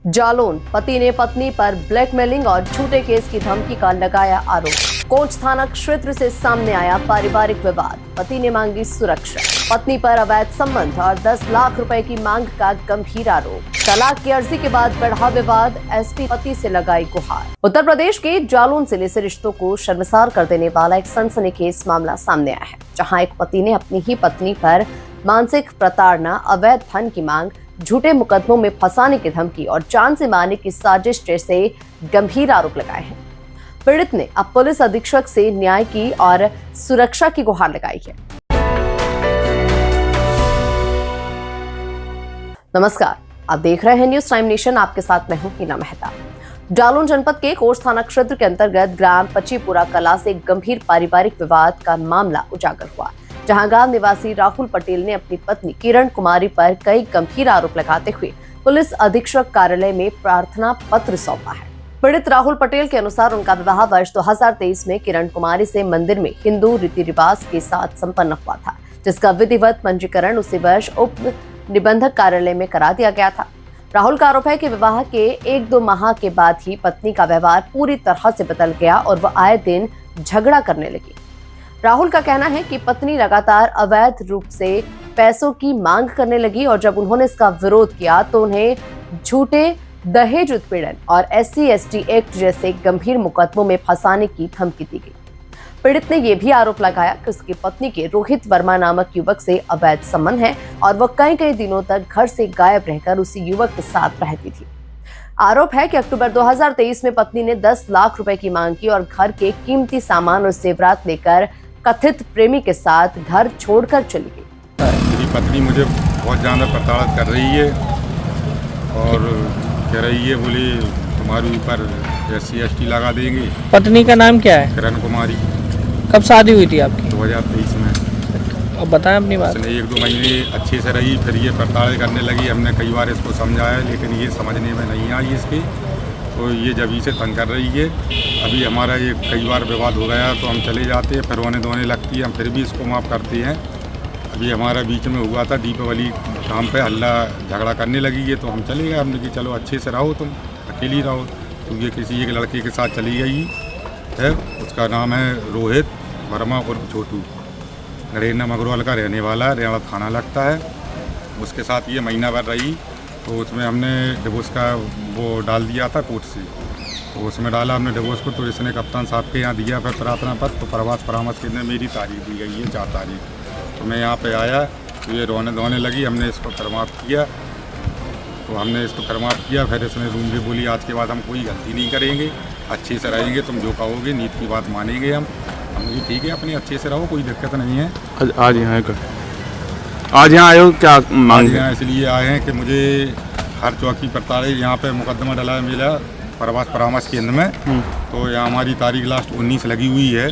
जालौन, पति ने पत्नी पर ब्लैकमेलिंग और झूठे केस की धमकी का लगाया आरोप। कोंच थाना क्षेत्र से सामने आया पारिवारिक विवाद। पति ने मांगी सुरक्षा, पत्नी पर अवैध संबंध और 10 लाख रुपए की मांग का गंभीर आरोप। तलाक की अर्जी के बाद बढ़ा विवाद, एसपी पति से लगाई गुहार। उत्तर प्रदेश के जालौन जिले से रिश्तों को शर्मसार कर देने वाला एक सनसनीखेज मामला सामने आया है, जहां एक पति ने अपनी ही पत्नी पर मानसिक प्रताड़ना, अवैध धन की मांग, झूठे मुकदमों में फंसाने की धमकी और जान से मारने की साजिश जैसे गंभीर आरोप लगाए हैं। पीड़ित ने अब पुलिस अधीक्षक से न्याय की और सुरक्षा की गुहार लगाई है। नमस्कार, आप देख रहे हैं न्यूज टाइम नेशन। आपके साथ मैं हूं हीना मेहता। जालौन जनपद के कोंच थाना क्षेत्र के अंतर्गत ग्राम पचीपुरा कला से एक गंभीर पारिवारिक विवाद का मामला उजागर हुआ, जहां गांव निवासी राहुल पटेल ने अपनी पत्नी किरण कुमारी पर कई गंभीर आरोप लगाते हुए पुलिस अधीक्षक कार्यालय में प्रार्थना पत्र सौंपा है। पीड़ित राहुल पटेल के अनुसार उनका विवाह वर्ष 2023 में किरण कुमारी से मंदिर में हिंदू रीति रिवाज के साथ संपन्न हुआ था, जिसका विधिवत पंजीकरण उसी वर्ष उप निबंधक कार्यालय में करा दिया गया था। राहुल का आरोप है कि विवाह के 1-2 माह के बाद ही पत्नी का व्यवहार पूरी तरह से बदल गया और वह आए दिन झगड़ा करने लगी। राहुल का कहना है कि पत्नी लगातार अवैध रूप से पैसों की मांग करने लगी और जब उन्होंने इसका विरोध किया तो उन्हें झूठे दहेज उत्पीड़न और SC/ST एक्ट जैसे गंभीर मुकदमों में फंसाने की धमकी दी गई। पीड़ित ने यह भी आरोप लगाया कि उसकी पत्नी के रोहित वर्मा नामक युवक से अवैध संबंध है और वह कई दिनों तक घर से गायब रहकर उसी युवक के साथ रहती थी। आरोप है कि अक्टूबर 2023 में पत्नी ने 10 लाख रुपए की मांग की और घर के कीमती सामान और जेवरात लेकर कथित प्रेमी के साथ घर छोड़कर चली गई। मेरी पत्नी मुझे बहुत ज़्यादा प्रताड़ित कर रही है और कह रही है, बोली तुम्हारे ऊपर SC/ST लगा देंगे। पत्नी का नाम क्या है? किरण कुमारी। कब शादी हुई थी आपकी? 2023 में। अब बताएं अपनी बात। उसने 1-2 महीने अच्छे से रही, फिर ये प्रताड़ित करने लगी। हमने कई बार इसको समझाया लेकिन ये समझने में नहीं आई इसकी, तो ये जब से तंग कर रही है। अभी हमारा ये कई बार विवाद हो गया तो हम चले जाते हैं, फिर रोने धोने लगती है, हम फिर भी इसको माफ़ करते हैं। अभी हमारा बीच में हुआ था दीपावली शाम पे हल्ला झगड़ा करने लगी है तो हम चले गए। हमने कि चलो अच्छे से रहो, तुम अकेली रहो। तो ये किसी एक लड़के के साथ चली गई है, उसका नाम है रोहित वर्मा उर्फ छोटू, नरेंद्र मगरवाल का रहने वाला, रेवा थाना लगता है। उसके साथ ये महीना भर रही तो उसमें हमने डिवोर्स का वो डाल दिया था कोर्ट से, तो उसमें डाला हमने डिवोर्स को। तो इसने कप्तान साहब के यहाँ दिया फिर प्रार्थना पत्र, तो प्रवास परामर्श के अंदर मेरी तारीख दी गई है 4 तारीख। तो मैं यहाँ पे आया तो ये रोने धोने लगी। हमने इसको फरमाफ किया, तो हमने इसको फरमाफ किया। फिर इसने रूम में बोली आज के बाद हम कोई गलती नहीं करेंगे, अच्छे से रहेंगे, तुम जो कहोगे नीति की बात मानेंगे हम। हमने ठीक है, अपने अच्छे से रहो, कोई दिक्कत नहीं है। आज यहाँ आए हो क्या मांग? यहाँ इसलिए आए हैं कि मुझे हर चौकी पर तारीख यहाँ पे मुकदमा डला है मेरा प्रवास परामर्श केंद्र में। तो यहाँ हमारी तारीख लास्ट 19 लगी हुई है,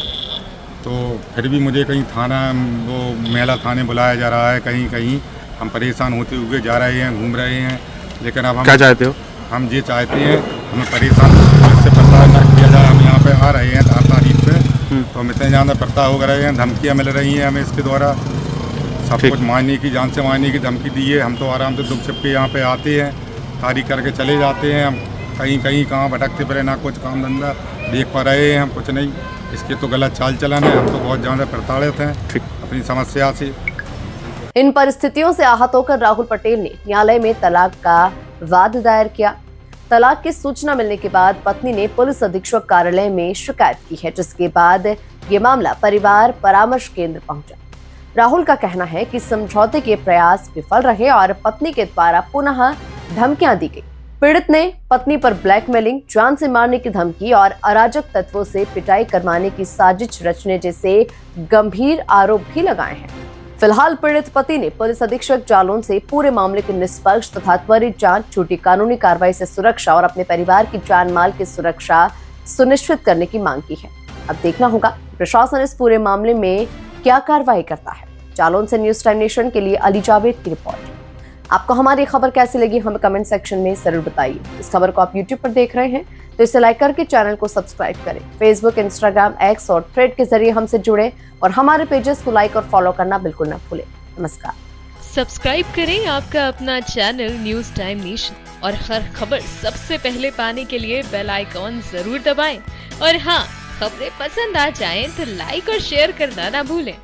तो फिर भी मुझे कहीं थाना वो मेला थाने बुलाया जा रहा है, कहीं हम परेशान होते हुए जा रहे हैं, घूम रहे हैं। लेकिन अब हम क्या चाहते हो? हम ये चाहते हैं हमें परेशान से प्रताड़ित ना किया जाए। हम यहाँ पे आ रहे हैं 4 तारीख पे, तो हम इतने ज़्यादा प्रताड़ित हो रहे हैं, धमकियाँ मिल रही हैं हमें इसके द्वारा, सब कुछ मारने की, जान से मारने की धमकी दी है। हम तो आराम से दुख छिप के यहाँ पे आते हैं, तारीख करके चले जाते हैं। हम कहीं कहाँ भटकते पड़े, ना कुछ काम धंधा देख पा रहे हैं हम, कुछ नहीं। इसके तो गलत चाल चलन है, हम तो बहुत ज़्यादा प्रताड़ित हैं अपनी समस्या से। इन परिस्थितियों से आहत होकर राहुल पटेल ने न्यायालय में तलाक का वाद दायर किया। तलाक की सूचना मिलने के बाद पत्नी ने पुलिस अधीक्षक कार्यालय में शिकायत की है, जिसके बाद ये मामला परिवार परामर्श केंद्र पहुंचा। राहुल का कहना है कि समझौते के प्रयास विफल रहे और पत्नी के द्वारा पुनः धमकियां दी गई। पीड़ित ने पत्नी पर ब्लैकमेलिंग, जान से मारने की धमकी और अराजक तत्वों से पिटाई करवाने की साजिश रचने जैसे गंभीर आरोप भी लगाए हैं। फिलहाल पीड़ित पति ने पुलिस अधीक्षक जालौन से पूरे मामले की निष्पक्ष तथा त्वरित जांच, छोटी कानूनी कार्रवाई से सुरक्षा और अपने परिवार की जान माल की सुरक्षा सुनिश्चित करने की मांग की है। अब देखना होगा प्रशासन इस पूरे मामले में क्या कार्रवाई करता है। जालौन से न्यूज टाइम नेशन के लिए अली जावेद की रिपोर्ट। आपको हमारी खबर कैसी लगी हमें कमेंट सेक्शन में जरूर बताइए। इस खबर को आप YouTube पर देख रहे हैं तो इसे लाइक करके चैनल को सब्सक्राइब करें। फेसबुक, इंस्टाग्राम, एक्स और थ्रेड के जरिए हमसे जुड़े और हमारे पेजेस को लाइक और फॉलो करना बिल्कुल न भूलें। नमस्कार। सब्सक्राइब करें आपका अपना चैनल न्यूज टाइम नेशन और हर खबर सबसे पहले पाने के लिए बेल आइकॉन जरूर दबाएं। और हाँ, खबरें पसंद आ जाएं तो लाइक और शेयर करना ना भूलें।